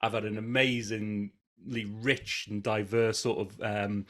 I've had an amazingly rich and diverse sort of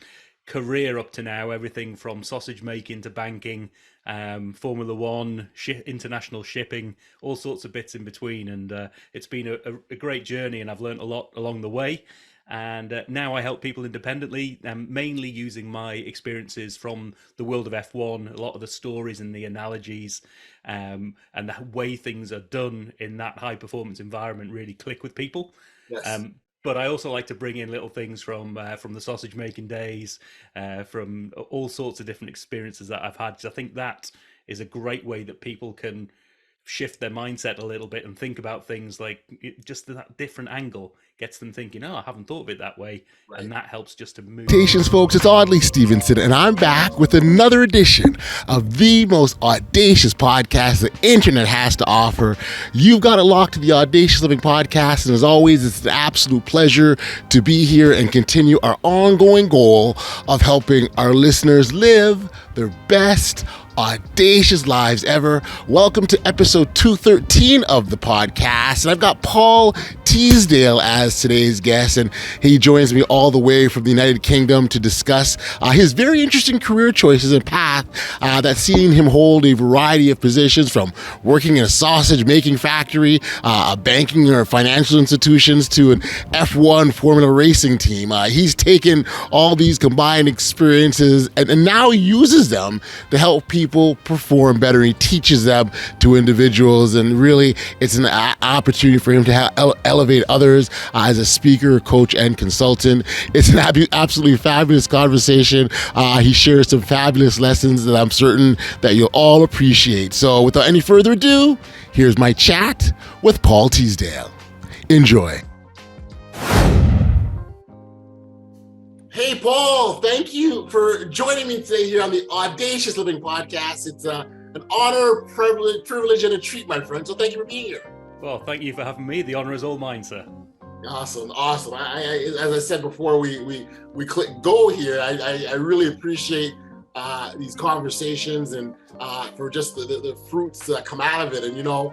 career up to now. Everything from sausage making to banking, Formula One, international shipping, all sorts of bits in between. And it's been a great journey, and I've learned a lot along the way. And now I help people independently, mainly using my experiences from the world of F1, a lot of the stories and the analogies, and the way things are done in that high performance environment really click with people. Yes. But I also like to bring in little things from the sausage making days, from all sorts of different experiences that I've had. Because I think that is a great way that people can shift their mindset a little bit and think about things like just that different angle gets them thinking, oh, I haven't thought of it that way. Right. And that helps just to move. Salutations, folks. It's Audley Stevenson, and I'm back with another edition of the most audacious podcast the internet has to offer. You've got it locked to the Audacious Living Podcast, and as always, it's an absolute pleasure to be here and continue our ongoing goal of helping our listeners live their best audacious lives ever. Welcome to episode 213 of the podcast, and I've got Paul Teasdale as today's guest, and he joins me all the way from the United Kingdom to discuss his very interesting career choices and path that's seen him hold a variety of positions, from working in a sausage making factory, banking or financial institutions, to an F1 Formula racing team. He's taken all these combined experiences and now uses them to help people perform better. He teaches them to individuals, and really it's an opportunity for him to elevate others as a speaker, coach, and consultant. It's an absolutely fabulous conversation. He shares some fabulous lessons that I'm certain that you'll all appreciate. So without any further ado, here's my chat with Paul Teasdale. Enjoy. Hey, Paul, thank you for joining me today here on the Audacious Living Podcast. It's an honor, privilege, and a treat, my friend. So thank you for being here. Well, thank you for having me. The honor is all mine, sir. Awesome. As I said before we click go here, I really appreciate these conversations and for just the fruits that come out of it. And, you know,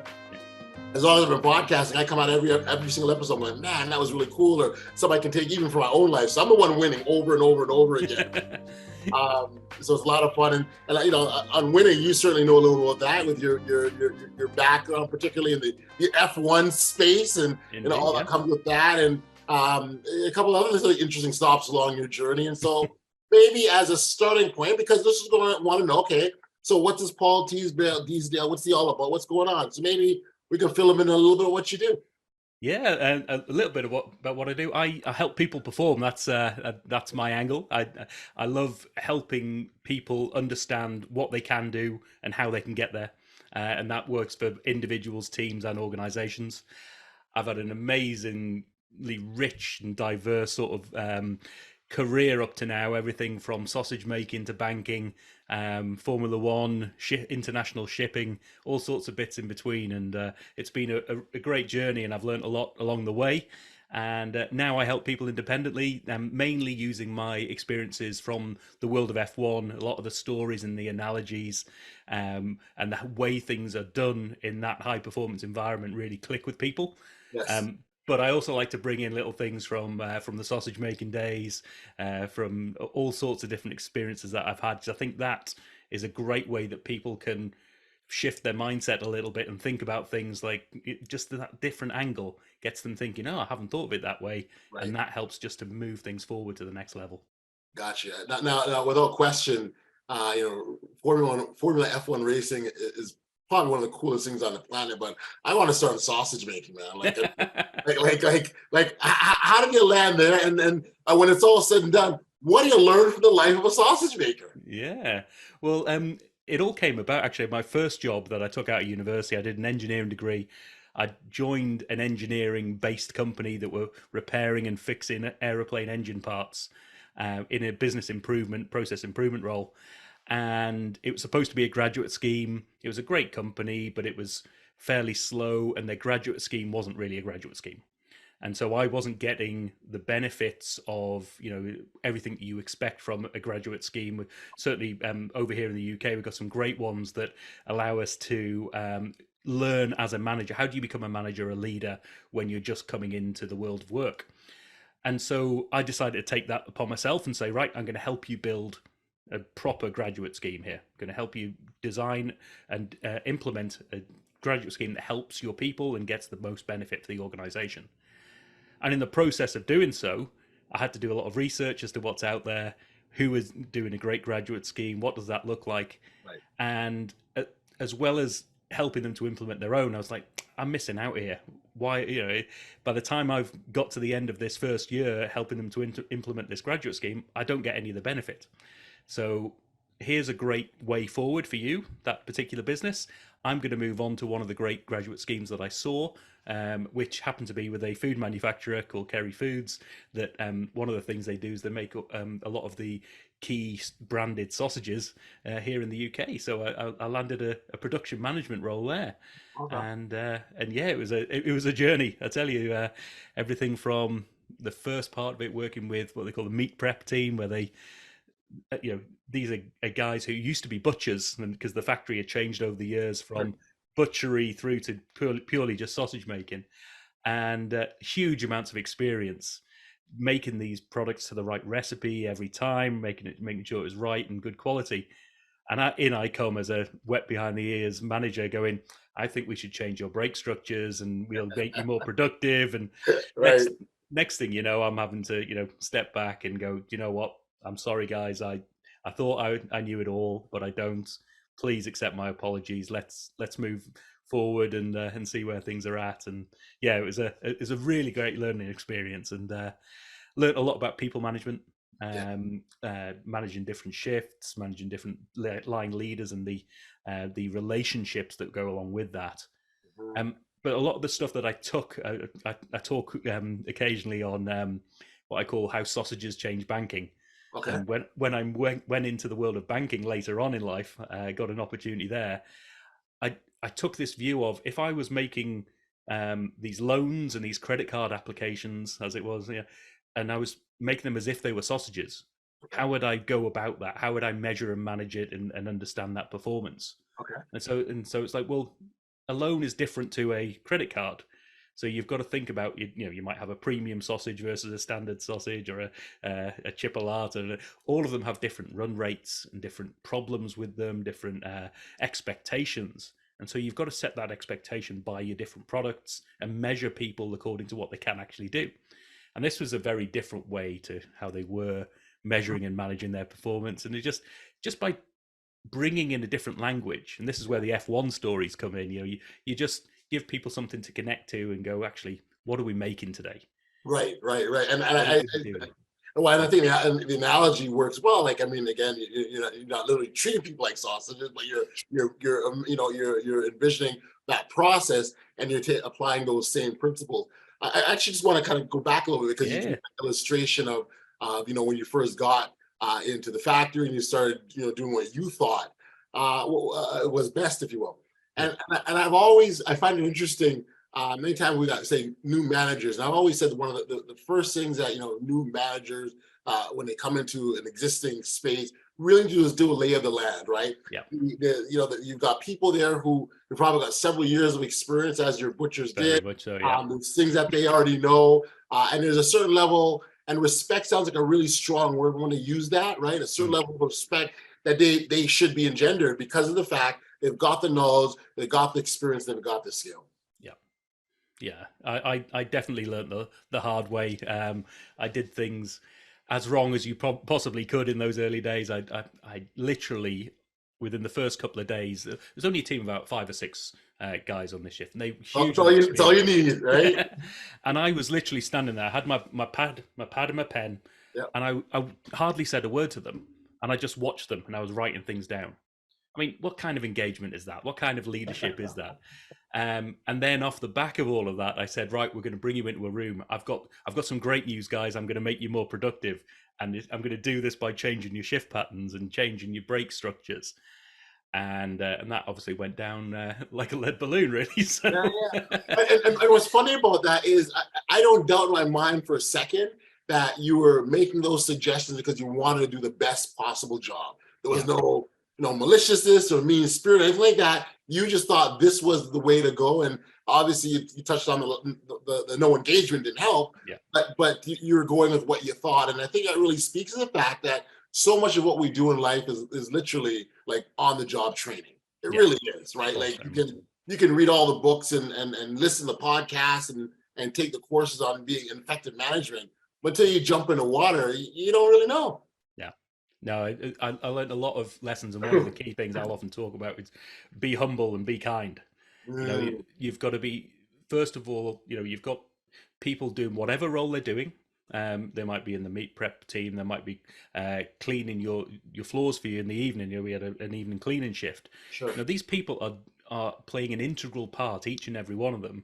as long as I've been podcasting, I come out every single episode, I'm like, man, that was really cool, or something I can take even from my own life. So I'm the one winning over and over and over again. So it's a lot of fun. And you know, on winning, you certainly know a little about that with your background, particularly in the F1 space and all that comes with that. And a couple of other really interesting stops along your journey. And so maybe as a starting point, because this is going to want to know, okay, so what does Paul Teasdale, what's he all about? What's going on? So maybe we can fill him in a little bit of what you do. Yeah, and a little bit about what I do. I help people perform. That's my angle. I love helping people understand what they can do and how they can get there, and that works for individuals, teams, and organizations. I've had an amazingly rich and diverse sort of career up to now. Everything from sausage making to banking, Formula One, international shipping, all sorts of bits in between. And it's been a great journey, and I've learned a lot along the way. And now I help people independently, mainly using my experiences from the world of F1, a lot of the stories and the analogies, and the way things are done in that high performance environment really click with people. Yes. But I also like to bring in little things from the sausage making days, from all sorts of different experiences that I've had. Because I think that is a great way that people can shift their mindset a little bit and think about things like just that different angle gets them thinking, oh, I haven't thought of it that way. Right. And that helps just to move things forward to the next level. Gotcha. Now without question, you know, Formula F1 racing is probably one of the coolest things on the planet. But I want to start sausage making, man. Like, how did you land there? And when it's all said and done, what do you learn from the life of a sausage maker? Yeah. Well, it all came about, actually. My first job that I took out of university, I did an engineering degree. I joined an engineering-based company that were repairing and fixing aeroplane engine parts in a business improvement, process improvement role. And it was supposed to be a graduate scheme. It was a great company, but it was fairly slow, and their graduate scheme wasn't really a graduate scheme. And so I wasn't getting the benefits of, you know, everything that you expect from a graduate scheme. Certainly over here in the UK, we've got some great ones that allow us to learn as a manager? How do you become a manager, a leader, when you're just coming into the world of work? And so I decided to take that upon myself and say, right, I'm going to help you build a proper graduate scheme here. I'm going to help you design and implement a graduate scheme that helps your people and gets the most benefit for the organization. And in the process of doing so, I had to do a lot of research as to what's out there, who is doing a great graduate scheme, what does that look like? Right. And as well as helping them to implement their own, I was like, I'm missing out here. Why, by the time I've got to the end of this first year helping them to implement this graduate scheme, I don't get any of the benefit. So here's a great way forward for you, that particular business. I'm going to move on to one of the great graduate schemes that I saw, which happened to be with a food manufacturer called Kerry Foods. That one of the things they do is they make a lot of the key branded sausages here in the UK. So I landed a production management role there. Okay. And yeah, it was a journey. I tell you, everything from the first part of it, working with what they call the meat prep team, where they, these are guys who used to be butchers, and because the factory had changed over the years from butchery through to purely just sausage making, and huge amounts of experience making these products to the right recipe every time, making sure it was right and good quality. And I come as a wet behind the ears manager going, I think we should change your brake structures and we'll make you more productive. And Right. next thing you know, I'm having to, step back and go, you know what? I'm sorry, guys. I thought I knew it all, but I don't. Please accept my apologies. Let's move forward and see where things are at. And yeah, it was a really great learning experience, and learned a lot about people management, managing different shifts, managing different line leaders, and the relationships that go along with that. But a lot of the stuff that I took, I talk occasionally on what I call how sausages change banking. Okay. And when I went into the world of banking later on in life, I got an opportunity there. I took this view of, if I was making these loans and these credit card applications, as it was, and I was making them as if they were sausages, how would I go about that? How would I measure and manage it and understand that performance? Okay. And so it's like, well, a loan is different to a credit card. So you've got to think about, you might have a premium sausage versus a standard sausage, or a chipolata. All of them have different run rates and different problems with them, different expectations. And so you've got to set that expectation by your different products and measure people according to what they can actually do. And this was a very different way to how they were measuring and managing their performance. And it just by bringing in a different language, and this is where the F1 stories come in. You just give people something to connect to and go, actually, what are we making today? Right. And I think the analogy works well. Like, I mean, again, you're not literally treating people like sausages, but you're envisioning that process, and you're applying those same principles. I actually just want to kind of go back a little bit, because you did an illustration of when you first got into the factory and you started doing what you thought was best, if you will. And I find it interesting. Many times we got, say, new managers, and I've always said one of the first things that new managers when they come into an existing space really do is do a lay of the land, right? Yeah. You've got people there who have probably got several years of experience, as your butchers did. Very much so, yeah. There's things that they already know, and there's a certain level, and respect sounds like a really strong word. We want to use that, right? A certain level of respect that they should be engendered because of the fact they've got the knowledge, they've got the experience, they've got the skill. Yeah. I definitely learned the hard way. I did things as wrong as you possibly could in those early days. I literally, within the first couple of days, there's only a team of about 5 or 6 guys on this shift, and they That's all you need, right? And I was literally standing there. I had my pad and my pen, and I hardly said a word to them, and I just watched them, and I was writing things down. I mean, what kind of engagement is that? What kind of leadership is that? And then off the back of all of that, I said, right, we're going to bring you into a room. I've got some great news, guys. I'm going to make you more productive. And I'm going to do this by changing your shift patterns and changing your brake structures. And that obviously went down like a lead balloon, really. So. Yeah. And what's funny about that is I don't doubt in my mind for a second that you were making those suggestions because you wanted to do the best possible job. There was no maliciousness or mean spirit, anything like that. You just thought this was the way to go, and obviously you touched on the no engagement didn't help, Yeah. but you were going with what you thought, and I think that really speaks to the fact that so much of what we do in life is literally like on the job training. It really is, right? Like you can read all the books and listen to podcasts and take the courses on being effective management, but until you jump in the water, you don't really know. Yeah. No, I learned a lot of lessons, and one of the key things I'll often talk about is be humble and be kind. You've got to be, first of all, you've got people doing whatever role they're doing. They might be in the meat prep team. They might be cleaning your floors for you in the evening. We had an evening cleaning shift. Sure. Now, these people are playing an integral part, each and every one of them,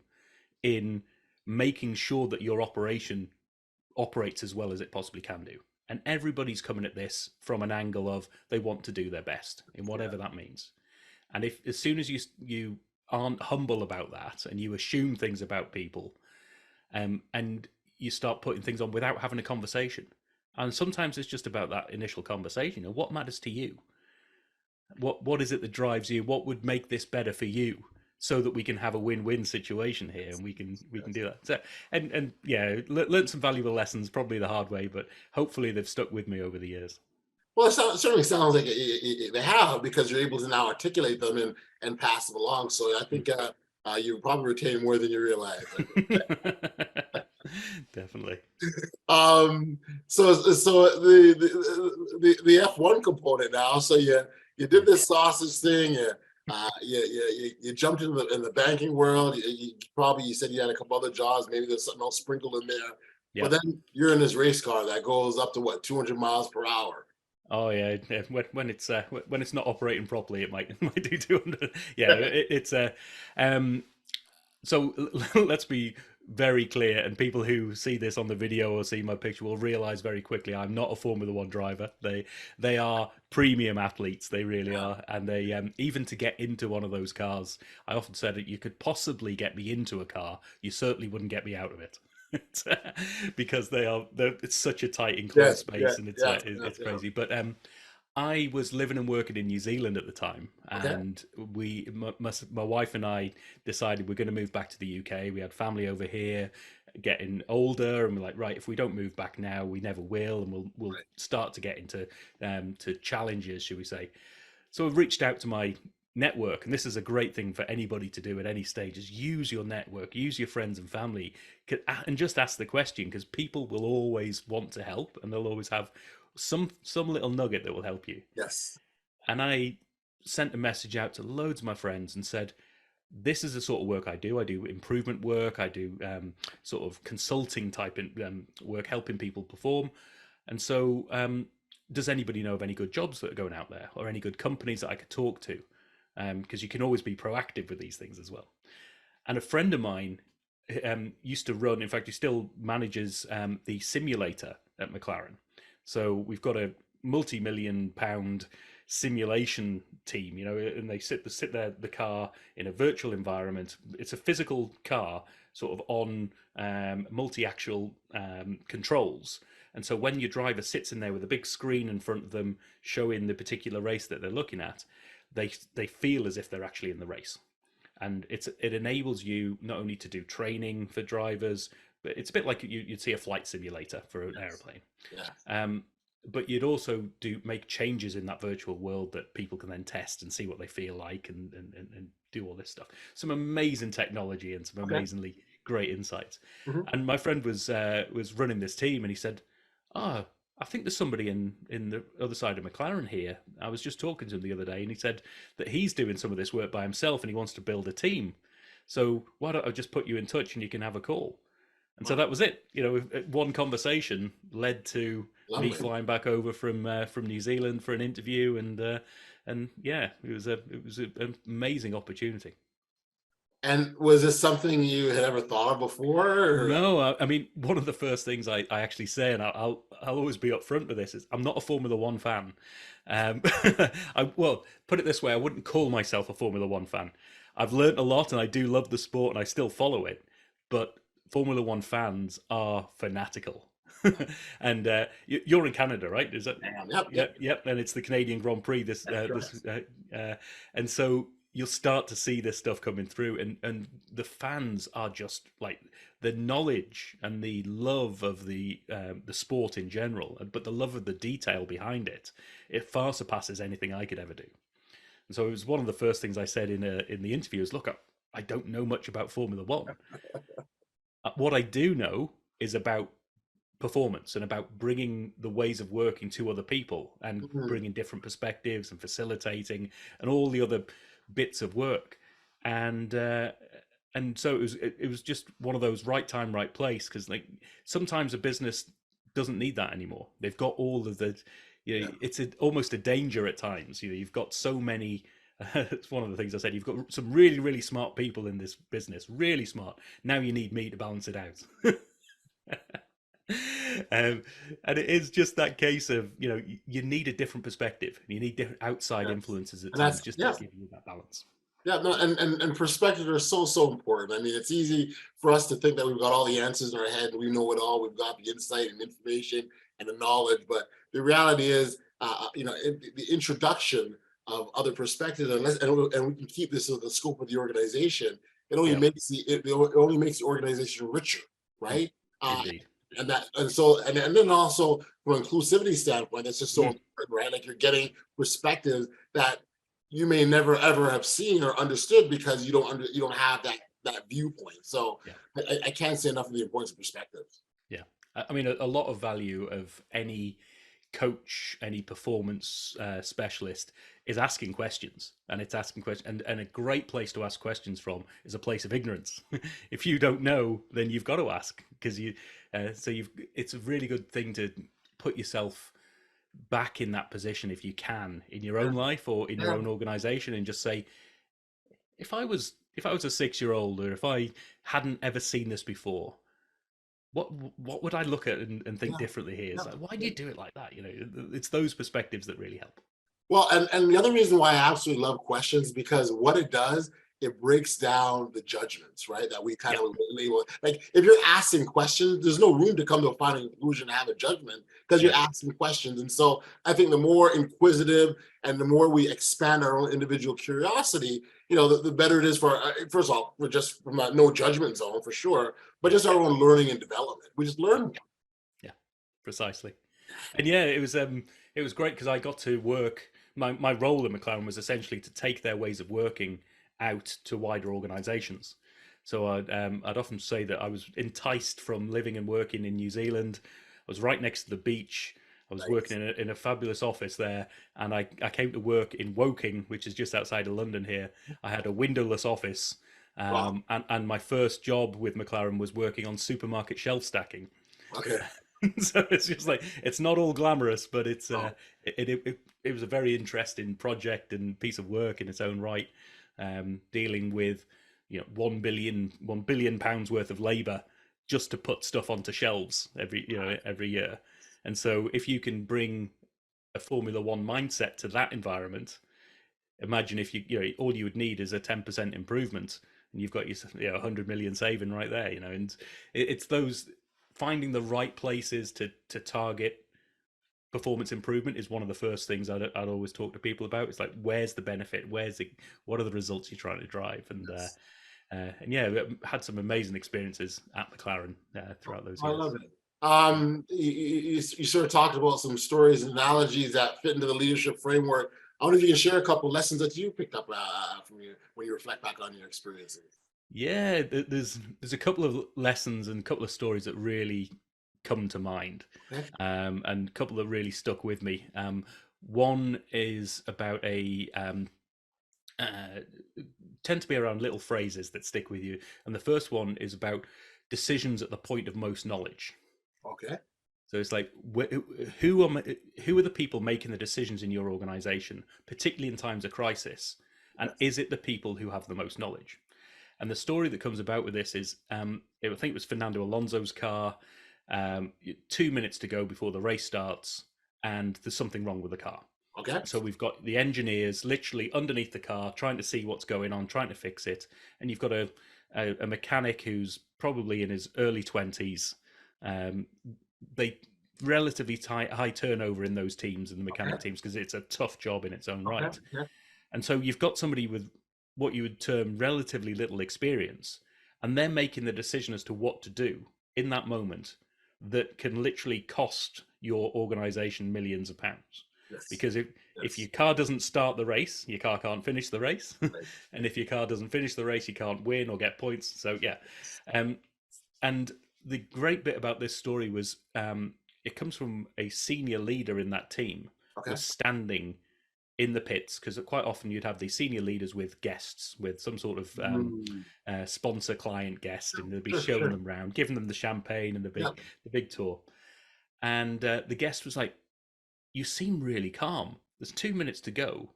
in making sure that your operation operates as well as it possibly can do. And everybody's coming at this from an angle of they want to do their best in whatever that means. And if as soon as you aren't humble about that and you assume things about people, and you start putting things on without having a conversation, and sometimes it's just about that initial conversation. What matters to you? What is it that drives you? What would make this better for you? So that we can have a win-win situation here, and we can do that. So, and yeah, learned some valuable lessons, probably the hard way, but hopefully they've stuck with me over the years. Well, it certainly sounds like they have, because you're able to now articulate them and pass them along. So I think you probably retain more than you realize. Definitely. So the F1 component now. So you did this sausage thing. You jumped in the banking world. You said you had a couple other jobs. Maybe there's something else sprinkled in there. Yeah. But then you're in this race car that goes up to 200 miles per hour. Oh yeah, when it's not operating properly, it might do 200. Yeah, so let's be very clear, and people who see this on the video or see my picture will realize very quickly I'm not a Formula One driver. They are premium athletes, they really are, and they even to get into one of those cars, I often said that you could possibly get me into a car, you certainly wouldn't get me out of it. Because it's such a tight enclosed space, and it's crazy. But I was living and working in New Zealand at the time, and my wife and I decided we're going to move back to the UK. We had family over here, getting older, and we're like, right, if we don't move back now, we never will, and we'll start to get into to challenges, should we say? So I've reached out to my network, and this is a great thing for anybody to do at any stage, is use your network, use your friends and family, and just ask the question, because people will always want to help, and they'll always have some little nugget that will help you. Yes. And I sent a message out to loads of my friends and said, this is the sort of work I do improvement work, I do sort of consulting type work, helping people perform. And so does anybody know of any good jobs that are going out there, or any good companies that I could talk to? Because you can always be proactive with these things as well. And a friend of mine used to run, in fact, he still manages the simulator at McLaren. So we've got a multi-million-pound simulation team, and they sit there, the car in a virtual environment. It's a physical car, sort of on multi-axial controls. And so when your driver sits in there with a big screen in front of them showing the particular race that they're looking at, they feel as if they're actually in the race. And it enables you not only to do training for drivers, but it's a bit like you'd see a flight simulator for an airplane. Yeah. But you'd also make changes in that virtual world that people can then test and see what they feel like, and do all this stuff. Some amazing technology and some amazingly great insights. Mm-hmm. And my friend was running this team, and he said, I think there's somebody in the other side of McLaren here. I was just talking to him the other day, and he said that he's doing some of this work by himself, and he wants to build a team. So why don't I just put you in touch, and you can have a call? And so that was it. One conversation led to me flying back over from New Zealand for an interview, and yeah, it was an amazing opportunity. And was this something you had ever thought of before? Or? No, I mean, one of the first things I actually say, and I'll always be upfront with this, is I'm not a Formula One fan. Well, put it this way, I wouldn't call myself a Formula One fan. I've learned a lot, and I do love the sport, and I still follow it. But Formula One fans are fanatical. And you're in Canada, right? Is that? Yep, Yeah, yep. yep. And it's the Canadian Grand Prix. That's correct. And so you'll start to see this stuff coming through, and the fans are just like the knowledge and the love of the sport in general, but the love of the detail behind it. It far surpasses anything I could ever do. And so it was one of the first things I said in the interview is, look, I don't know much about Formula One. What I do know is about performance and about bringing the ways of working to other people and Mhm. bringing different perspectives and facilitating and all the other bits of work. And so it was just one of those right time, right place, because like sometimes a business doesn't need that anymore. They've got all of the, Yeah. it's almost a danger at times. You've got so many. It's one of the things I said. You've got some really, really smart people in this business, really smart. Now you need me to balance it out. um, and it is just that case of you need a different perspective. You need different outside Yes. influences at And times that's just to yeah. give you that balance. Yeah, no, and perspectives are so important. I mean, it's easy for us to think that we've got all the answers in our head, we know it all, we've got the insight and information and the knowledge. But the reality is, the introduction of other perspectives, and we can keep this within the scope of the organization. It only Yeah, makes it only makes the organization richer, right? Uh, indeed. and then also from an inclusivity standpoint, that's just so Mm, important, right? Like you're getting perspectives that you may never ever have seen or understood because you don't have that viewpoint. So yeah, I can't say enough of the importance of perspective. yeah. I mean, a lot of value of any coach, any performance specialist is asking questions, and it's asking questions, and a great place to ask questions from is a place of ignorance. If you don't know, then you've got to ask because it's a really good thing to put yourself back in that position if you can in your Yeah, own life or in your yeah, own organization and just say, if I was a 6-year-old or if I hadn't ever seen this before, what would I look at and think yeah, differently here? It's like, why do yeah. you do it like that? It's those perspectives that really help. Well, and the other reason why I absolutely love questions is because what it does, it breaks down the judgments, right? That we kind Yeah, of label. Like if you're asking questions, there's no room to come to a final conclusion and have a judgment because you're yeah, asking questions. And so I think the more inquisitive and the more we expand our own individual curiosity, the better it is for first of all, we're just from a no judgment zone for sure, but yeah, just our own learning and development. We just yeah, learn more. yeah, precisely. And yeah, it was great because I got to work. My role in McLaren was essentially to take their ways of working out to wider organisations. So I'd often say that I was enticed from living and working in New Zealand. I was right next to the beach. I was Nice. working in a fabulous office there, and I came to work in Woking, which is just outside of London here. I had a windowless office, Wow. and my first job with McLaren was working on supermarket shelf stacking. Okay. So it's just like it's not all glamorous, but Oh, it was a very interesting project and piece of work in its own right, dealing with 1 billion pounds worth of labour just to put stuff onto shelves every year. And so if you can bring a Formula One mindset to that environment, imagine if all you would need is a 10% improvement and you've got your 100 million saving right there, and it's those finding the right places to target performance improvement is one of the first things I'd always talk to people about. It's like, where's the benefit? What are the results you're trying to drive? yes. And yeah, we had some amazing experiences at McLaren throughout those I years. love it. You sort of talked about some stories and analogies that fit into the leadership framework. I wonder if you can share a couple of lessons that you picked up from when you reflect back on your experiences. Yeah, there's a couple of lessons and a couple of stories that really come to mind, Okay. and a couple that really stuck with me. One is about uh, tend to be around little phrases that stick with you, and the first one is about decisions at the point of most knowledge. Okay. So it's like, who are the people making the decisions in your organization, particularly in times of crisis, and Yes. is it the people who have the most knowledge? And the story that comes about with this is, I think it was Fernando Alonso's car, 2 minutes to go before the race starts, and there's something wrong with the car. Okay. So we've got the engineers literally underneath the car trying to see what's going on, trying to fix it, and you've got a mechanic who's probably in his early 20s, um, they relatively high turnover in those teams and the mechanic teams because it's a tough job in its own right. Yeah. And so you've got somebody with what you would term relatively little experience, and they're making the decision as to what to do in that moment that can literally cost your organization millions of pounds. Yes. Because if your car doesn't start the race, your car can't finish the race. Right. And if your car doesn't finish the race, you can't win or get points. So, yeah. And the great bit about this story was it comes from a senior leader in that team was standing in the pits, because quite often you'd have these senior leaders with guests, with some sort of sponsor client guest, and they'd be showing them around, giving them the champagne and the big tour. And the guest was like, "You seem really calm. There's 2 minutes to go.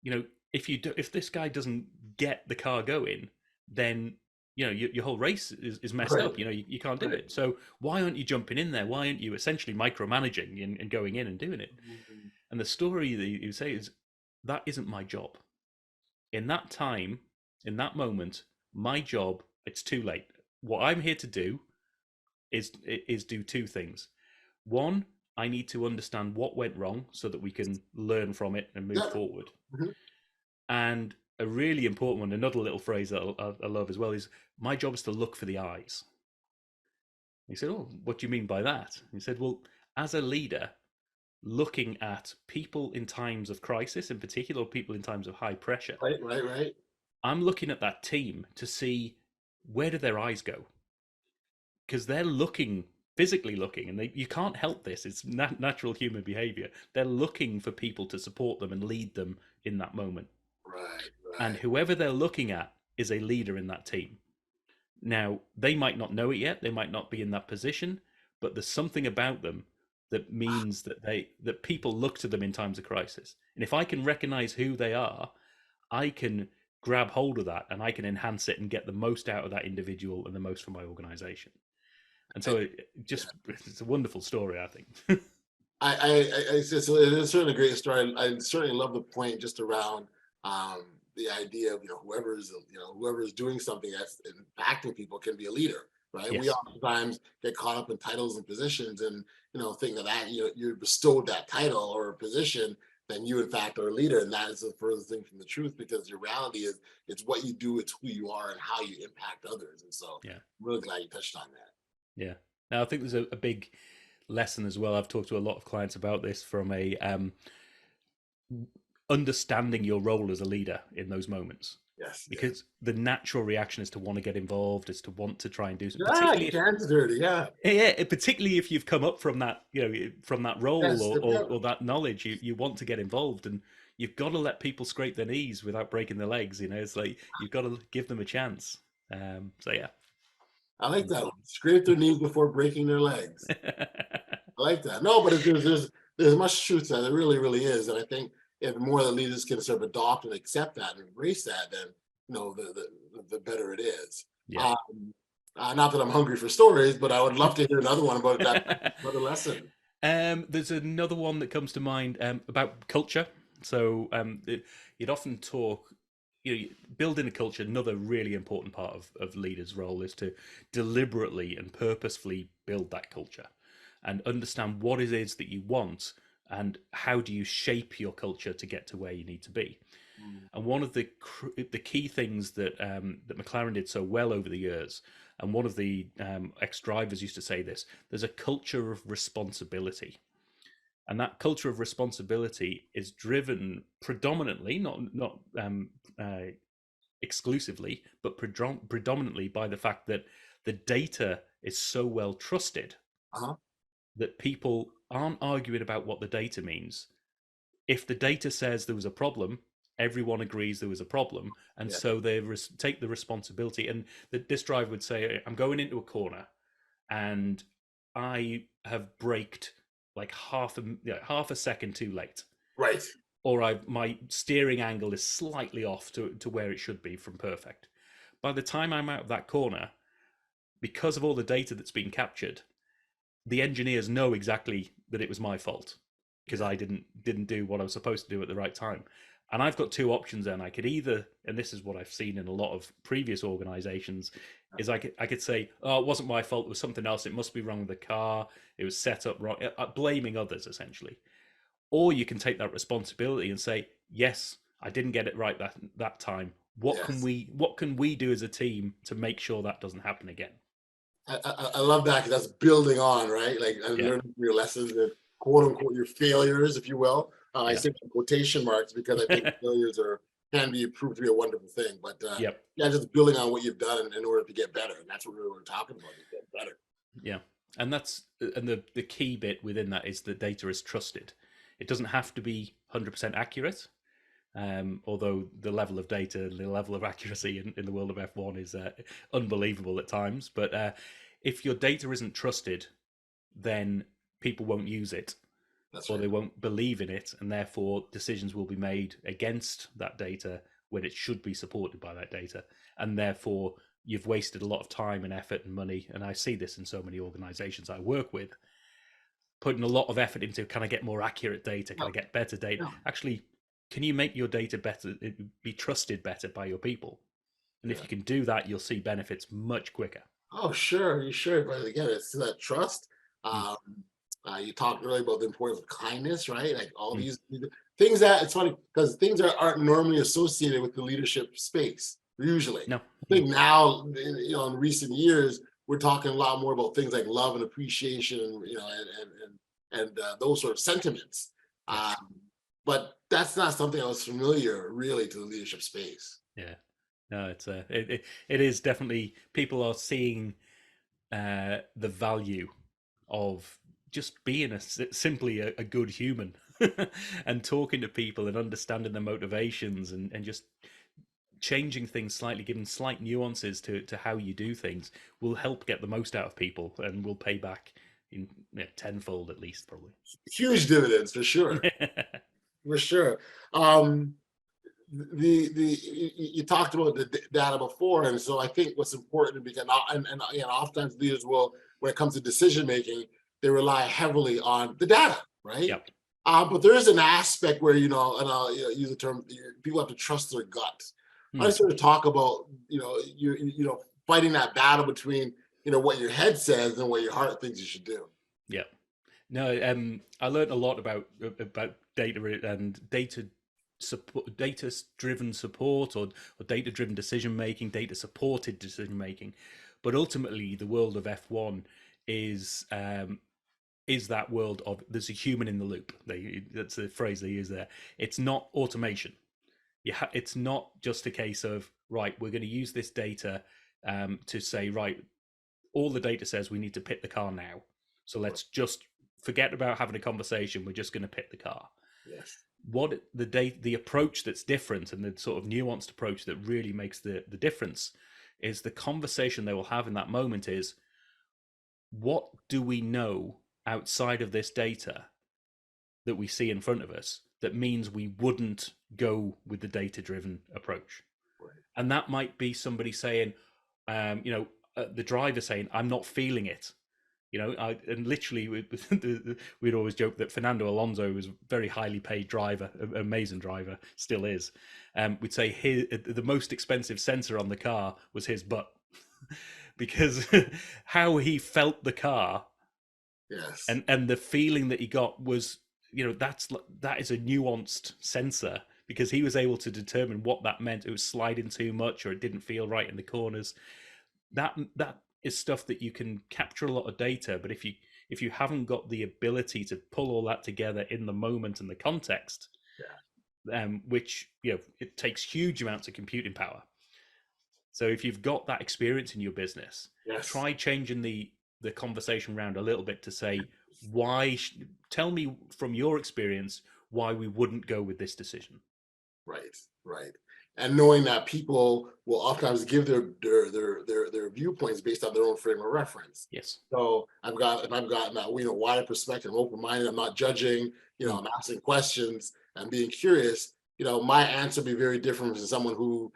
You know, if this guy doesn't get the car going, then you know your whole race is messed up. You know, you can't do it. So why aren't you jumping in there? Why aren't you essentially micromanaging and going in and doing it?" And the story that you say is, that isn't my job. In that time, in that moment, my job, it's too late. What I'm here to do is do two things. One, I need to understand what went wrong so that we can learn from it and move forward. And a really important one, another little phrase that I love as well, is my job is to look for the eyes. He said, "Oh, what do you mean by that?" He said, "Well, as a leader, looking at people in times of crisis, in particular, people in times of high pressure. Right. I'm looking at that team to see, where do their eyes go? Because they're physically looking, and you can't help this. It's natural human behavior. They're looking for people to support them and lead them in that moment. Right. And whoever they're looking at is a leader in that team. Now, they might not know it yet. They might not be in that position, but there's something about them that means that people look to them in times of crisis. And if I can recognize who they are, I can grab hold of that and I can enhance it and get the most out of that individual and the most from my organization." And so it's a wonderful story, I think. It's certainly a great story. I certainly love the point just around the idea of whoever's doing something that's impacting people can be a leader. Right. Yes. We oftentimes get caught up in titles and positions and, think that you're bestowed that title or position, then you in fact are a leader. And that is the furthest thing from the truth, because your reality is it's what you do, it's who you are and how you impact others. And so I'm really glad you touched on that. Yeah. Now, I think there's a big lesson as well. I've talked to a lot of clients about this from a understanding your role as a leader in those moments. Yes, because the natural reaction is to want to get involved, is to want to try and do something. Particularly if you've come up from that, from that role or that knowledge, you want to get involved, and you've got to let people scrape their knees without breaking their legs. It's like you've got to give them a chance. So yeah, I like that one. Scrape their knees before breaking their legs. I like that. No, but there's much truth to that. There really, really is, and I think if more of the leaders can sort of adopt and accept that and embrace that, then the better it is. Yeah. Not that I'm hungry for stories, but I would love to hear another one about that another lesson. There's another one that comes to mind about culture. So you'd often talk, building a culture. Another really important part of leaders' role is to deliberately and purposefully build that culture and understand what it is that you want. And how do you shape your culture to get to where you need to be? And one of the key things that McLaren did so well over the years, and one of the ex-drivers used to say this: there's a culture of responsibility, and that culture of responsibility is driven predominantly, not exclusively, but predominantly by the fact that the data is so well trusted that people aren't arguing about what the data means. If the data says there was a problem, everyone agrees there was a problem, and so they take the responsibility. And this driver would say, "I'm going into a corner, and I have braked like half a second too late, right? Or my steering angle is slightly off to where it should be from perfect. By the time I'm out of that corner, because of all the data that's been captured, the engineers know exactly that it was my fault because I didn't do what I was supposed to do at the right time. And I've got two options then. I could either, and this is what I've seen in a lot of previous organizations, is I could say, oh, it wasn't my fault, it was something else, it must be wrong with the car, it was set up wrong, blaming others essentially. Or you can take that responsibility and say, yes, I didn't get it right that time. What can we do as a team to make sure that doesn't happen again? I love that, because that's building on, right? Like, and learning from your lessons and quote unquote your failures, if you will. I say quotation marks because I think failures can be proved to be a wonderful thing. But just building on what you've done in order to get better, and that's what we're talking about, is get better. Yeah, and the key bit within that is the data is trusted. It doesn't have to be 100% accurate. Although the level of data, the level of accuracy in the world of F1 is unbelievable at times. But if your data isn't trusted, then people won't use it, or they won't believe in it, and therefore decisions will be made against that data when it should be supported by that data. And therefore, you've wasted a lot of time and effort and money. And I see this in so many organizations I work with, putting a lot of effort into, can I get more accurate data? Can I get better data? Actually, can you make your data better, be trusted better by your people? And if you can do that, you'll see benefits much quicker. Oh, sure, you sure. But again, it's that trust. You talked earlier about the importance of kindness, right? Like all these things that, it's funny because things aren't normally associated with the leadership space, usually. No. I think now, in recent years, we're talking a lot more about things like love and appreciation, and those sort of sentiments. But that's not something that was familiar really to the leadership space. Yeah, no, it's it is definitely, people are seeing the value of just being simply a good human and talking to people and understanding their motivations and just changing things slightly, giving slight nuances to how you do things will help get the most out of people and will pay back in tenfold at least, probably. Huge dividends for sure. For sure. You talked about the data before, and so I think what's important, because oftentimes leaders will, when it comes to decision making, they rely heavily on the data, right? Yep. But there is an aspect where and I'll use the term, people have to trust their gut. I sort of talk about you fighting that battle between what your head says and what your heart thinks you should do. Yeah. No, I learned a lot about data and data-driven support, or data-driven decision making, data-supported decision making. But ultimately, the world of F1 is that world of there's a human in the loop. That's the phrase they use there. It's not automation. It's not just a case of, right, we're going to use this data to say, right, all the data says we need to pit the car now. So let's just forget about having a conversation. We're just going to pit the car. Yes. What the approach that's different, and the sort of nuanced approach that really makes the difference, is the conversation they will have in that moment is, what do we know outside of this data that we see in front of us that means we wouldn't go with the data-driven approach? Right. And that might be somebody saying, the driver saying, I'm not feeling it. And literally we'd always joke that Fernando Alonso was a very highly paid driver, amazing driver, still is. We'd say the most expensive sensor on the car was his butt, because how he felt the car, yes, and the feeling that he got was, that is a nuanced sensor, because he was able to determine what that meant. It was sliding too much, or it didn't feel right in the corners. That is stuff that you can capture a lot of data, but if you haven't got the ability to pull all that together in the moment and the context, which it takes huge amounts of computing power. So if you've got that experience in your business, try changing the conversation around a little bit to say, tell me from your experience why we wouldn't go with this decision. Right. And knowing that people will oftentimes give their viewpoints based on their own frame of reference. Yes. So I've gotten that wider perspective. I'm open-minded. I'm not judging. I'm asking questions and being curious. My answer will be very different from someone who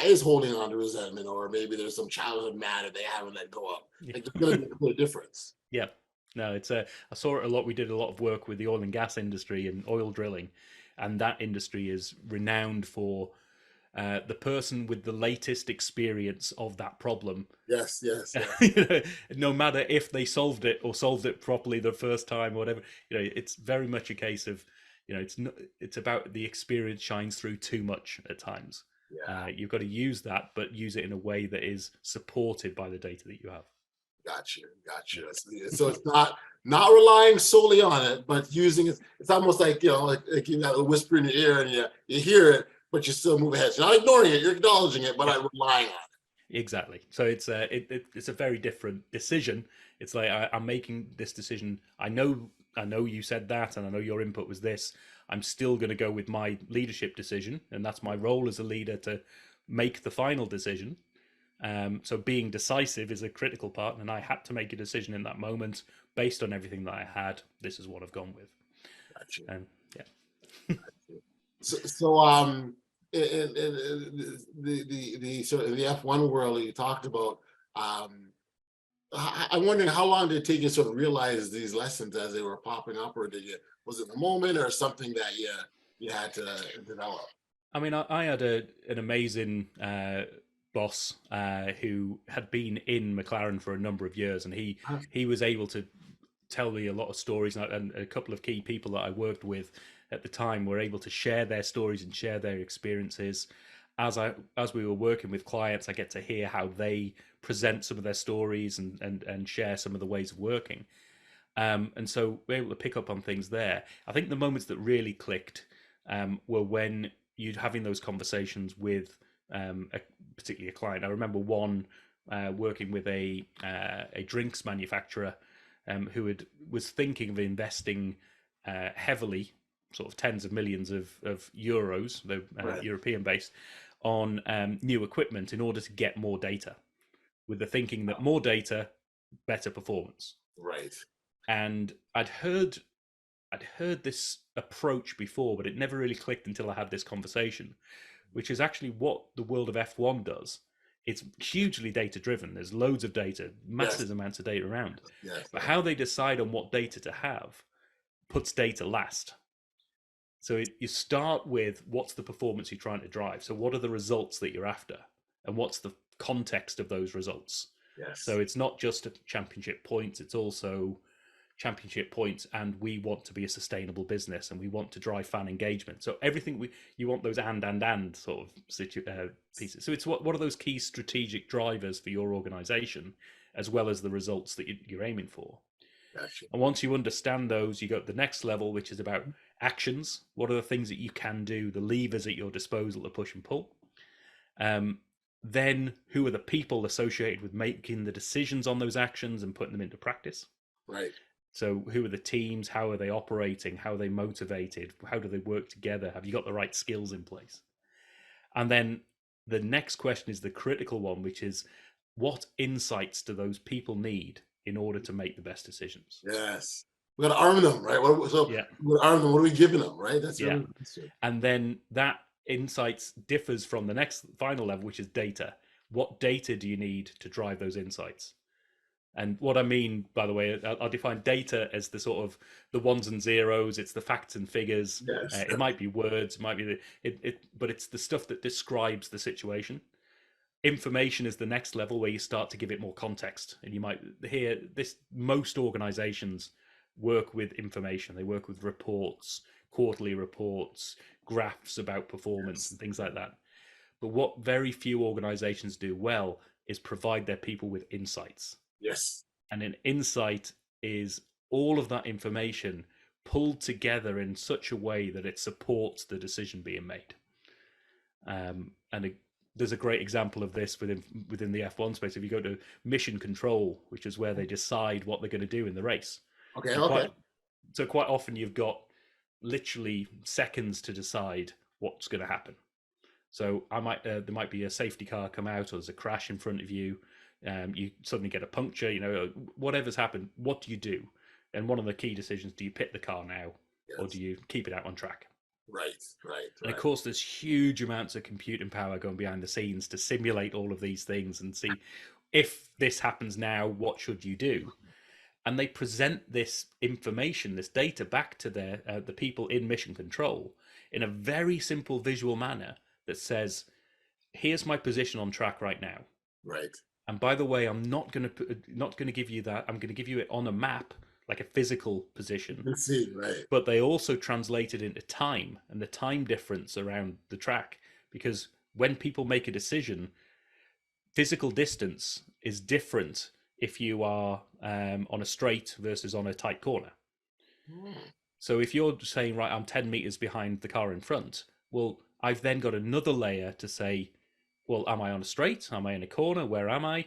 is holding on to resentment, or maybe there's some childhood matter they haven't let go of. Like, there's going to be a clear difference. Yeah. No, I saw it a lot. We did a lot of work with the oil and gas industry and oil drilling. and that industry is renowned for the person with the latest experience of that problem. Yes, yes, yes. You know, no matter if they solved it or solved it properly the first time or whatever, you know, it's very much a case of, you know, it's about the experience shines through too much at times. Yeah. You've got to use that, but use it in a way that is supported by the data that you have. Gotcha. So it's not relying solely on it, but using it. It's almost like, you know, like you got a whisper in your ear and you hear it, but you still move ahead. You're not ignoring it, you're acknowledging it, but I'm relying on it. Exactly. So it's a very different decision. It's like I'm making this decision. I know you said that, and I know your input was this. I'm still going to go with my leadership decision, and that's my role as a leader to make the final decision. So being decisive is a critical part, and I had to make a decision in that moment based on everything that I had. This is what I've gone with. Gotcha. Yeah. So in the sort of the F1 world that you talked about, I'm wondering how long did it take you to sort of realize these lessons as they were popping up, or was it a moment or something that you had to develop? I mean, I had an amazing boss who had been in McLaren for a number of years, and he was able to tell me a lot of stories, and a couple of key people that I worked with at the time were able to share their stories and share their experiences. As we were working with clients, I get to hear how they present some of their stories and share some of the ways of working. And so we're able to pick up on things there. I think the moments that really clicked were when you're having those conversations with particularly a client. I remember one working with a drinks manufacturer who was thinking of investing heavily, sort of tens of millions of euros, though Right. European based, on new equipment in order to get more data, with the thinking that more data, better performance. Right. And I'd heard this approach before, but it never really clicked until I had this conversation, which is actually what the world of F1 does. It's hugely data driven. There's loads of data, massive amounts of data around. Yes. But how they decide on what data to have puts data last. So you start with what's the performance you're trying to drive. So what are the results that you're after? And what's the context of those results? Yes. So it's not just championship points, it's also championship points, and we want to be a sustainable business, and we want to drive fan engagement. So everything you want those and sort of pieces. So it's what are those key strategic drivers for your organization, as well as the results that you're aiming for. Gotcha. And once you understand those, you go to the next level, which is about actions. What are the things that you can do, the levers at your disposal to push and pull? Then who are the people associated with making the decisions on those actions and putting them into practice? Right. So who are the teams? How are they operating? How are they motivated? How do they work together? Have you got the right skills in place? And then the next question is the critical one, which is what insights do those people need in order to make the best decisions? Yes. We got to arm them, right? We arm them. What are we giving them, right? That's really interesting. And then that insights differs from the next final level, which is data. What data do you need to drive those insights? And what I mean, by the way, I'll define data as the sort of the ones and zeros. It's the facts and figures. Yes. It might be words. It might be but it's the stuff that describes the situation. Information is the next level where you start to give it more context, and you might hear this. Most organizations work with information. They work with reports, quarterly reports, graphs about performance, and things like that. But what very few organizations do well is provide their people with insights. Yes. And an insight is all of that information pulled together in such a way that it supports the decision being made. There's a great example of this within the F1 space. If you go to mission control, which is where they decide what they're going to do in the race. Okay. So quite often you've got literally seconds to decide what's going to happen. So there might be a safety car come out, or there's a crash in front of you. You suddenly get a puncture, whatever's happened, what do you do? And one of the key decisions, do you pit the car now, or do you keep it out on track? Right. And of course, there's huge amounts of computing power going behind the scenes to simulate all of these things and see if this happens now, what should you do? and they present this information, this data, back to the people in mission control in a very simple visual manner that says, here's my position on track right now. Right. And by the way, I'm not going to give you that. I'm going to give you it on a map, like a physical position. Let's see, right. But they also translate it into time and the time difference around the track, because when people make a decision, physical distance is different if you are on a straight versus on a tight corner. So if you're saying, right, I'm 10 meters behind the car in front, well, I've then got another layer to say, well, am I on a straight? Am I in a corner? Where am I?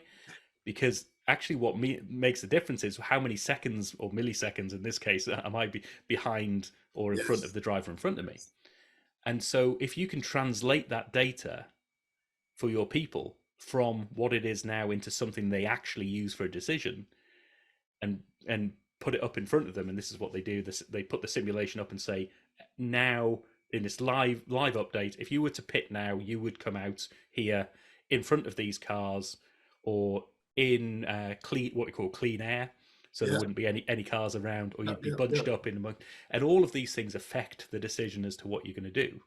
Because actually what makes the difference is how many seconds, or milliseconds in this case, am I behind or in front of the driver in front of me. And so if you can translate that data for your people from what it is now into something they actually use for a decision, and put it up in front of them, and this is what they do, they put the simulation up and say, now in this live update, if you were to pit now, you would come out here in front of these cars, or in what we call clean air, so there wouldn't be any cars around, or you'd be bunched up in among, and all of these things affect the decision as to what you're going to do,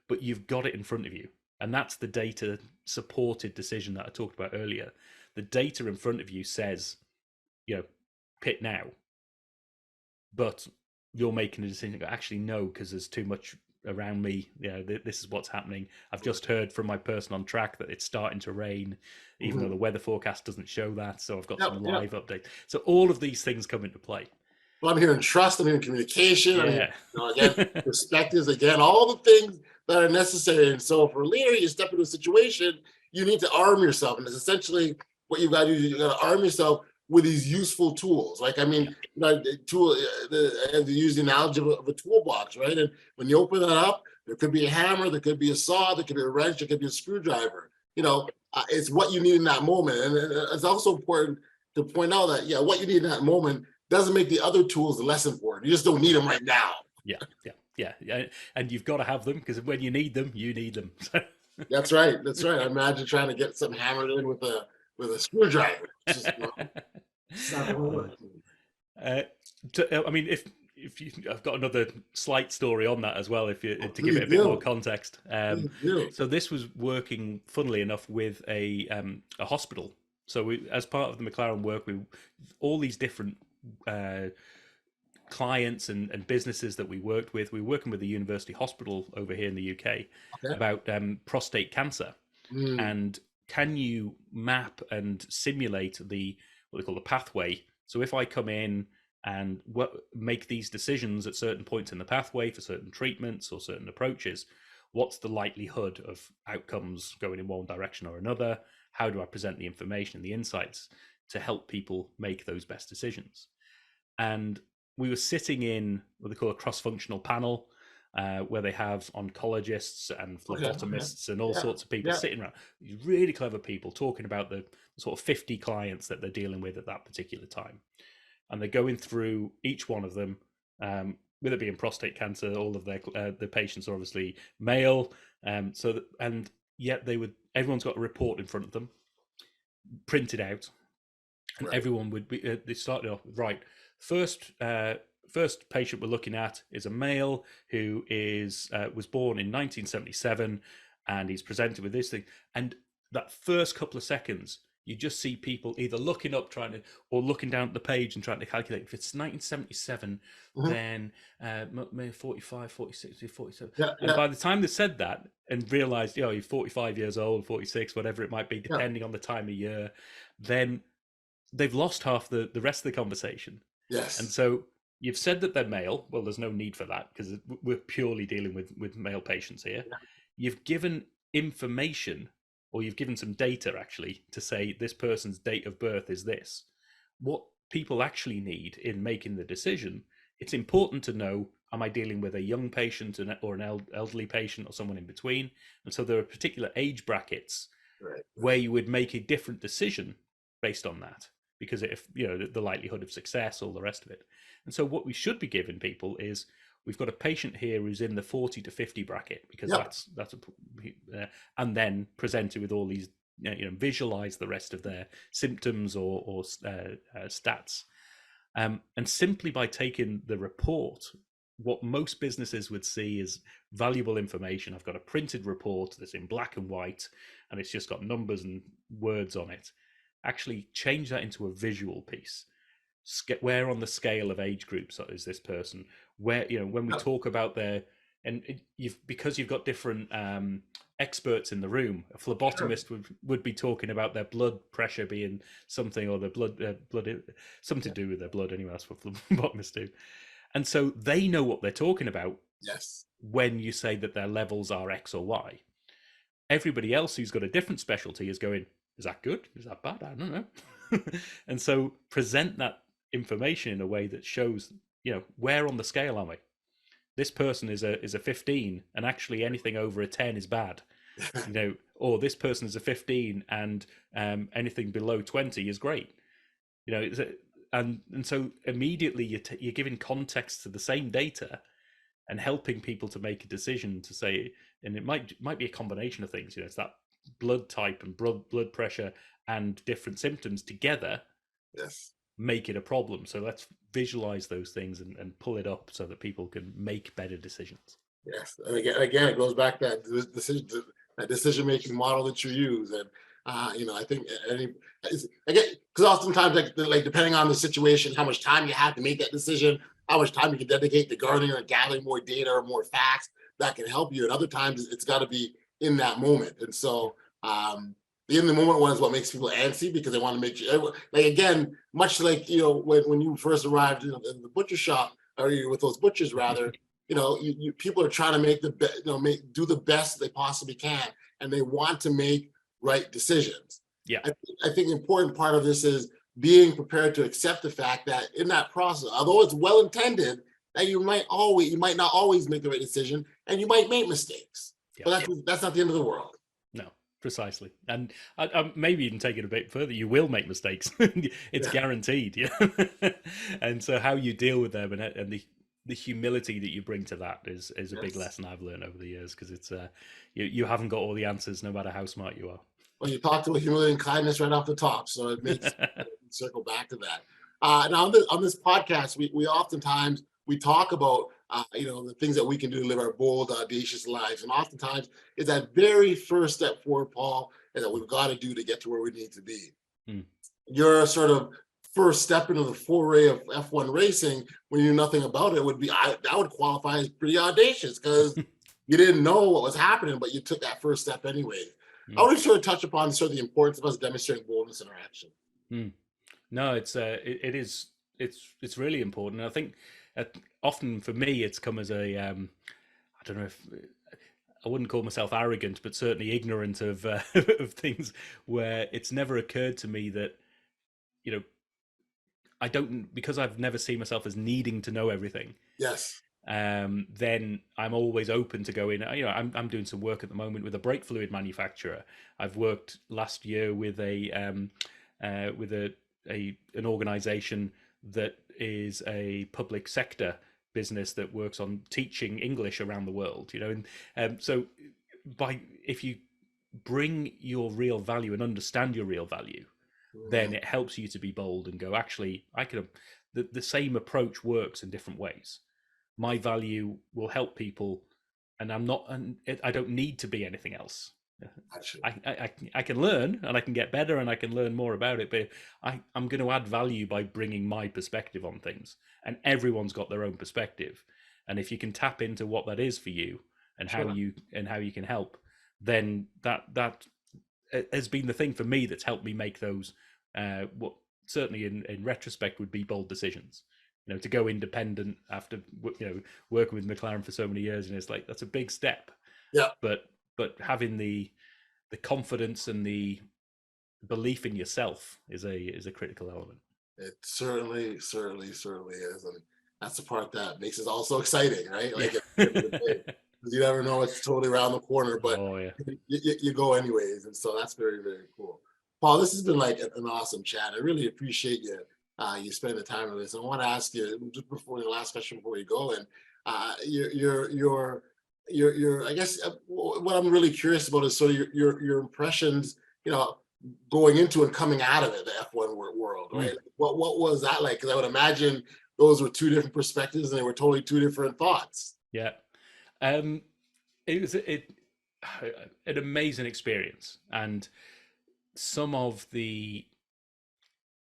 but you've got it in front of you. And that's the data supported decision that I talked about earlier. The data in front of you says, pit now, but you're making a decision, actually no, because there's too much around me, this is what's happening. I've just heard from my person on track that it's starting to rain, even though the weather forecast doesn't show that, so I've got some live updates. So all of these things come into play. Well, I'm hearing trust, I'm hearing communication, again, perspectives, again, all the things that are necessary. And so for a leader, you step into a situation, you need to arm yourself, and it's essentially what you've got to do. You got to arm yourself with these useful tools. Like, I mean, use the analogy of a toolbox, right? And when you open that up, there could be a hammer, there could be a saw, there could be a wrench, there could be a screwdriver. It's what you need in that moment. And it's also important to point out that, what you need in that moment doesn't make the other tools less important. You just don't need them right now. Yeah. And you've got to have them, because when you need them, you need them. That's right. I imagine trying to get something hammered in with a screwdriver. It's just, it's not I mean, if you, I've got another slight story on that as well, to give it a bit more context. So this was working, funnily enough, with a hospital. So we, as part of the McLaren work, all these different clients and businesses that we worked with. We were working with the university hospital over here in the UK about prostate cancer, and can you map and simulate what they call the pathway? So if I come in and make these decisions at certain points in the pathway for certain treatments or certain approaches, what's the likelihood of outcomes going in one direction or another? How do I present the information, the insights to help people make those best decisions? And we were sitting in what they call a cross-functional panel, where they have oncologists and phlebotomists and all sorts of people sitting around. Really clever people talking about the sort of 50 clients that they're dealing with at that particular time. And they're going through each one of them, with it being prostate cancer, all of the patients are obviously male. And yet everyone's got a report in front of them, printed out. And everyone would be, they started off, right, first patient we're looking at is a male who was born in 1977, and he's presented with this thing. And that first couple of seconds, you just see people either looking up or looking down at the page and trying to calculate. If it's 1977, then 45, 46, 47. And by the time they said that and realized, you're 45 years old, 46, whatever it might be, depending on the time of year, then they've lost half the rest of the conversation. Yes. And so you've said that they're male. Well, there's no need for that, because we're purely dealing with male patients here. You've given information, or you've given some data actually to say this person's date of birth is this. What people actually need in making the decision, it's important to know, am I dealing with a young patient or an elderly patient or someone in between? And so there are particular age brackets where you would make a different decision based on that, because if the likelihood of success, all the rest of it. And so what we should be giving people is, we've got a patient here who's in the 40 to 50 bracket, because and then presented with all these, visualize the rest of their symptoms or stats. And simply by taking the report, what most businesses would see is valuable information. I've got a printed report that's in black and white, and it's just got numbers and words on it. Actually change that into a visual piece. Where on the scale of age groups is this person? Where, when we talk about their, and because you've got different experts in the room, a phlebotomist would be talking about their blood pressure being something, or the blood something to do with their blood anyway. That's what phlebotomists do. And so they know what they're talking about. Yes. When you say that their levels are X or Y, everybody else who's got a different specialty is going, is that good? Is that bad? I don't know. And so present that information in a way that shows, where on the scale are we? This person is a 15, and actually anything over a 10 is bad. Or this person is a 15, and anything below 20 is great. And so immediately you're giving context to the same data and helping people to make a decision to say, and it might be a combination of things. It's that blood type and blood pressure and different symptoms together. Yes. Make it a problem. So let's visualize those things and pull it up so that people can make better decisions. Yes. And again, it goes back to that decision-making model that you use. And, I think because oftentimes, like depending on the situation, how much time you have to make that decision, how much time you can dedicate to garnering or gathering more data or more facts that can help you. And other times it's got to be in that moment. And so, the in the moment one is what makes people antsy, because they want to make sure, like, again, much like, when you first arrived in the butcher shop, or you with those butchers rather, you people are trying to make do the best they possibly can, and they want to make right decisions. Yeah. I think the important part of this is being prepared to accept the fact that in that process, although it's well intended, that you might not always make the right decision, and you might make mistakes. Yeah. But that's not the end of the world. No, precisely. And I maybe even take it a bit further. You will make mistakes. It's guaranteed. Yeah. And so how you deal with them and the humility that you bring to that is a big lesson I've learned over the years, because it's you haven't got all the answers, no matter how smart you are. Well, you talked about humility and kindness right off the top, so it makes circle back to that. Now on this podcast, we oftentimes talk about the things that we can do to live our bold, audacious lives, and oftentimes it's that very first step forward, Paul, and that we've got to do to get to where we need to be. Your sort of first step into the foray of F1 racing, when you knew nothing about it, that would qualify as pretty audacious, because you didn't know what was happening, but you took that first step anyway. I want to sort of touch upon sort of the importance of us demonstrating boldness in our action. No, it's really important. And I think often for me, it's come as a I don't know if I wouldn't call myself arrogant, but certainly ignorant of of things, where it's never occurred to me that because I've never seen myself as needing to know everything. Yes. Then I'm always open to go in. I'm doing some work at the moment with a brake fluid manufacturer. I've worked last year with an organization that is a public sector business that works on teaching English around the world. So if you bring your real value and understand your real value, then it helps you to be bold and go, actually, the same approach works in different ways. My value will help people, and I don't need to be anything else. I can learn, and I can get better, and I can learn more about it, but I'm going to add value by bringing my perspective on things, and everyone's got their own perspective. And if you can tap into what that is for you and how you can help, then that has been the thing for me that's helped me make those what certainly in retrospect would be bold decisions. To go independent after working with McLaren for so many years, and it's like, that's a big step. Yeah. But having the confidence and the belief in yourself is a critical element. It certainly is, and that's the part that makes it all so exciting, right? Like, you never know it's totally around the corner, but you go anyways, and so that's very, very cool. Paul, this has been like an awesome chat. I really appreciate you spending the time with us. I want to ask you just before the last question before you go, and your I guess what I'm really curious about is sort of your impressions. going into and coming out of it, the F1 world, right? What was that like? Because I would imagine those were two different perspectives and they were totally two different thoughts. Yeah. It was an amazing experience, and some of the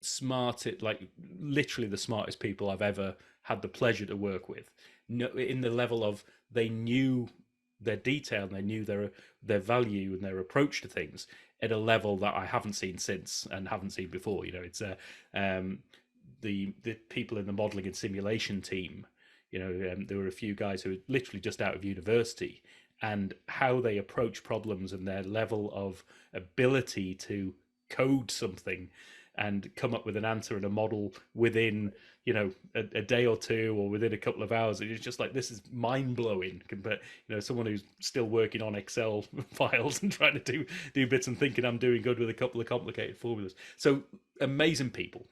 smartest, like literally the smartest people I've ever had the pleasure to work with, in the level of they knew their detail and they knew their value and their approach to things at a level that I haven't seen since and haven't seen before. It's the people in the modeling and simulation team. There were a few guys who were literally just out of university, and how they approach problems and their level of ability to code something and come up with an answer and a model within a day or two or within a couple of hours. It's just like, this is mind-blowing compared someone who's still working on Excel files and trying to do bits and thinking I'm doing good with a couple of complicated formulas. So amazing people.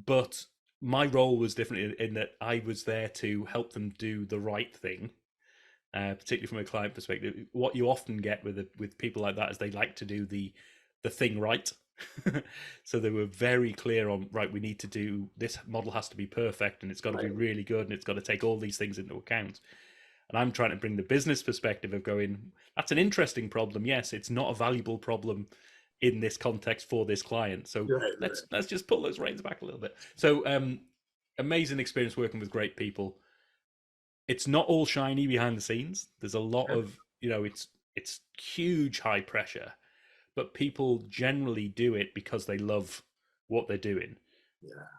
But my role was different in that I was there to help them do the right thing, particularly from a client perspective. What you often get with people like that is they like to do the thing right. So they were very clear on, right, we need to do this model, has to be perfect, and it's got to be really good, and it's got to take all these things into account. And I'm trying to bring the business perspective of going, that's an interesting problem. Yes, it's not a valuable problem in this context for this client. So let's just pull those reins back a little bit. So amazing experience working with great people. It's not all shiny behind the scenes. There's a lot of, it's huge high pressure, but people generally do it because they love what they're doing.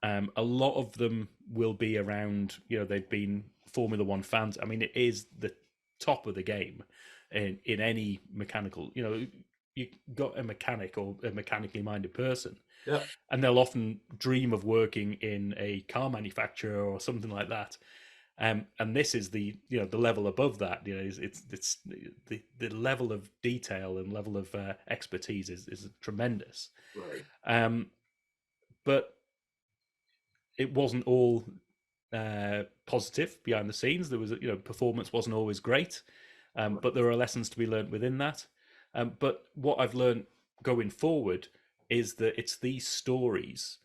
A lot of them will be around, they've been Formula One fans. I mean, it is the top of the game in any mechanical, you got a mechanic or a mechanically minded person, and they'll often dream of working in a car manufacturer or something like that. And this is the level above that. It's the level of detail and level of expertise is tremendous. But it wasn't all positive behind the scenes. There was performance wasn't always great, but there are lessons to be learned within that. But what I've learned going forward is that it's these stories.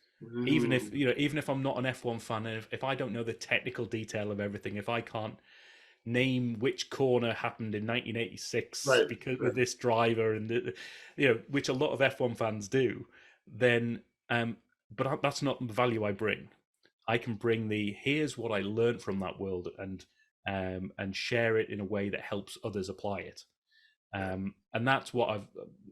Even if I'm not an F1 fan, and if I don't know the technical detail of everything, if I can't name which corner happened in 1986 because with this driver, and which a lot of F1 fans do, then but that's not the value I bring. I can bring here's what I learned from that world, and share it in a way that helps others apply it. And that's what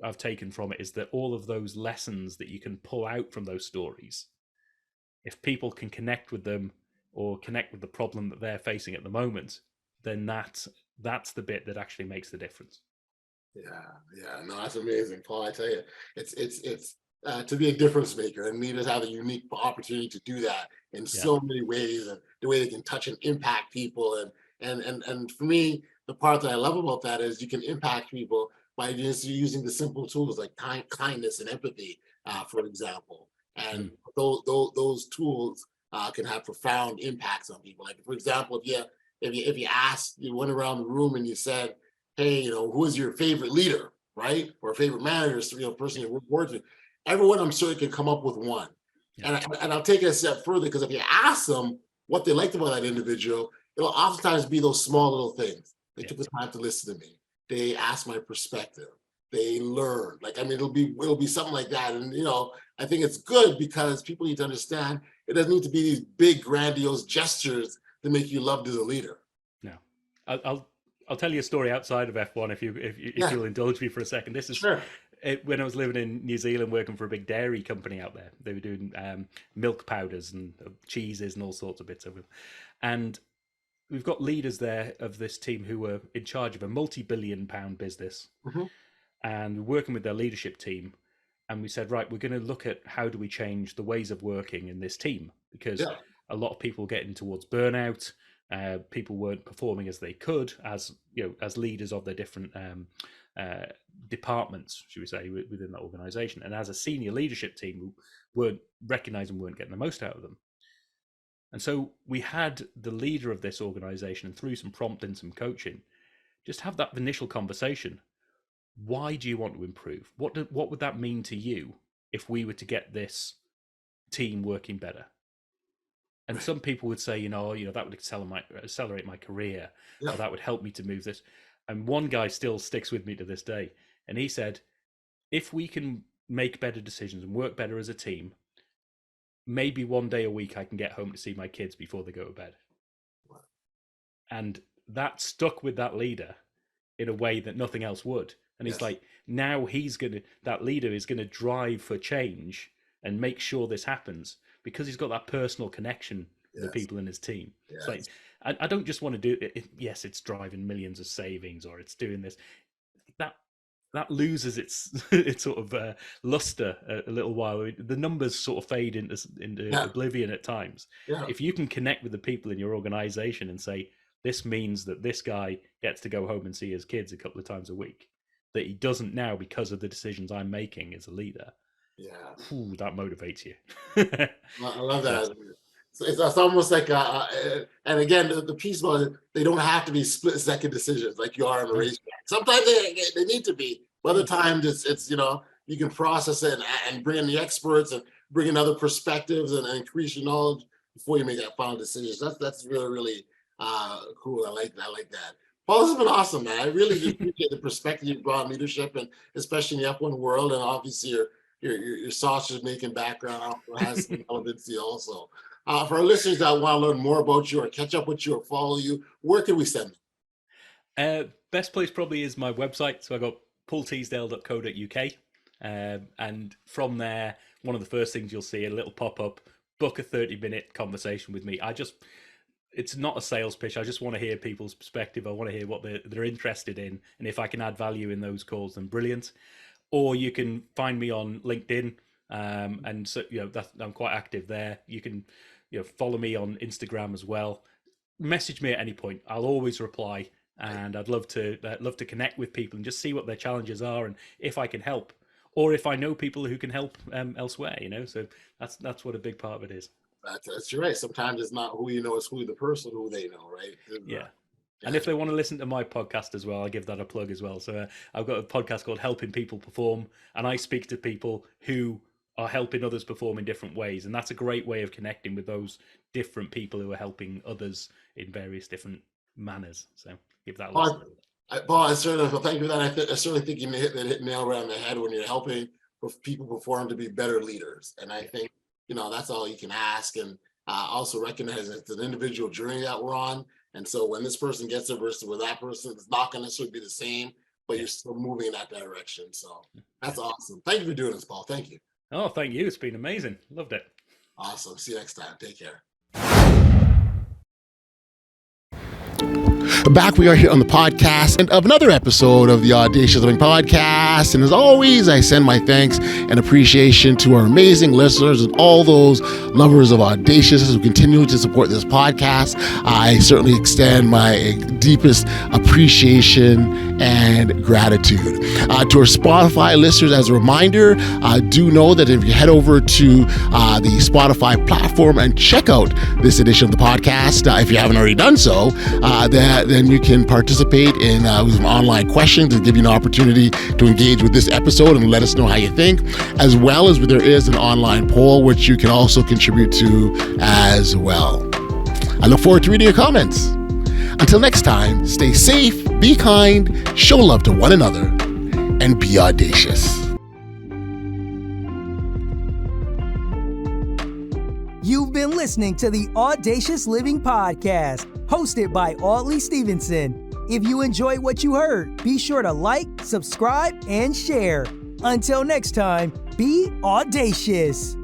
I've taken from it, is that all of those lessons that you can pull out from those stories, if people can connect with them or connect with the problem that they're facing at the moment, then that's the bit that actually makes the difference. No, that's amazing, Paul. I tell you, it's to be a difference maker, and leaders have a unique opportunity to do that in so many ways, and the way they can touch and impact people. And for me, the part that I love about that is you can impact people by just using the simple tools like kindness and empathy, for example. And those tools can have profound impacts on people. Like, for example, if you asked, you went around the room and you said, hey, who is your favorite leader, right? Or favorite manager, person you work with, everyone, I'm sure, can come up with one. And I'll take it a step further, because if you ask them what they liked about that individual, it'll oftentimes be those small little things. They took the time to listen to me. They asked my perspective. They learned. It'll be something like that. And I think it's good, because people need to understand it doesn't need to be these big, grandiose gestures to make you loved as a leader. No, I'll tell you a story outside of F1 if you'll indulge me for a second. This is when I was living in New Zealand, working for a big dairy company out there. They were doing milk powders and cheeses and all sorts of bits of them. And we've got leaders there of this team who were in charge of a multi-billion-pound business, and we're working with their leadership team. And we said, right, we're going to look at how do we change the ways of working in this team, because a lot of people were getting towards burnout. People weren't performing as they could as leaders of their different departments, should we say, within that organization. And as a senior leadership team, we weren't recognizing, weren't getting the most out of them. And so we had the leader of this organization, and through some prompting, some coaching, just have that initial conversation. why do you want to improve? What would that mean to you if we were to get this team working better? And some people would say, that would accelerate my career, or that would help me to move this. And one guy still sticks with me to this day. And he said, if we can make better decisions and work better as a team, maybe one day a week I can get home to see my kids before they go to bed. And that stuck with that leader in a way that nothing else would. And it's like, now that leader is going to drive for change and make sure this happens because he's got that personal connection with the people in his team. It's like, I don't just want to do it. Yes, it's driving millions of savings, or it's doing this. That loses its sort of luster a little while. The numbers sort of fade into oblivion at times. If you can connect with the people in your organization and say, this means that this guy gets to go home and see his kids a couple of times a week, that he doesn't now because of the decisions I'm making as a leader. Ooh, that motivates you. I love that. It's almost like, and again, the piece about it, they don't have to be split-second decisions like you are in a racetrack. Sometimes they need to be, but other times it's you can process it and bring in the experts and bring in other perspectives and increase your knowledge before you make that final decision. That's really, really cool. I like that. Paul, this has been awesome, man. I really do appreciate the perspective you brought in leadership, and especially in the F1 world, and obviously your sausage making background has some relevancy also. For our listeners that want to learn more about you or catch up with you or follow you, where can we send them? Best place probably is my website. So I got paulteasdale.co.uk. And from there, one of the first things you'll see, a little pop-up, book a 30-minute conversation with me. It's not a sales pitch. I just want to hear people's perspective. I want to hear what they're interested in. And if I can add value in those calls, then brilliant. Or you can find me on LinkedIn. And so, I'm quite active there. You can, follow me on Instagram as well. Message me at any point. I'll always reply, and I'd love to connect with people and just see what their challenges are, and if I can help, or if I know people who can help elsewhere. So that's what a big part of it is. That's right. Sometimes it's not who you know; it's who the person who they know, right? Yeah. And if they want to listen to my podcast as well, I'll give that a plug as well. So I've got a podcast called Helping People Perform, and I speak to people who are helping others perform in different ways. And that's a great way of connecting with those different people who are helping others in various different manners. So give that a listen. Paul, thank you for that. I certainly think you hit the nail right on the head when you're helping people perform to be better leaders. And I think, that's all you can ask. And also recognize it's an individual journey that we're on. And so when this person gets there versus with that person, it's not going to necessarily be the same, but you're still moving in that direction. So that's awesome. Thank you for doing this, Paul. Thank you. Oh, thank you. It's been amazing. Loved it. Awesome. See you next time. Take care. Back we are here on the podcast and of another episode of the Audacious Living Podcast. And as always, I send my thanks and appreciation to our amazing listeners and all those lovers of Audacious who continue to support this podcast. I certainly extend my deepest appreciation and gratitude. To our Spotify listeners, as a reminder, do know that if you head over to the Spotify platform and check out this edition of the podcast, if you haven't already done so, then you can participate in some online questions and give you an opportunity to engage with this episode and let us know how you think, as well as there is an online poll which you can also contribute to as well. I look forward to reading your comments. Until next time, stay safe, be kind, show love to one another, and be audacious. You've been listening to the Audacious Living Podcast, hosted by Audley Stevenson. If you enjoyed what you heard, be sure to like, subscribe, and share. Until next time, be audacious.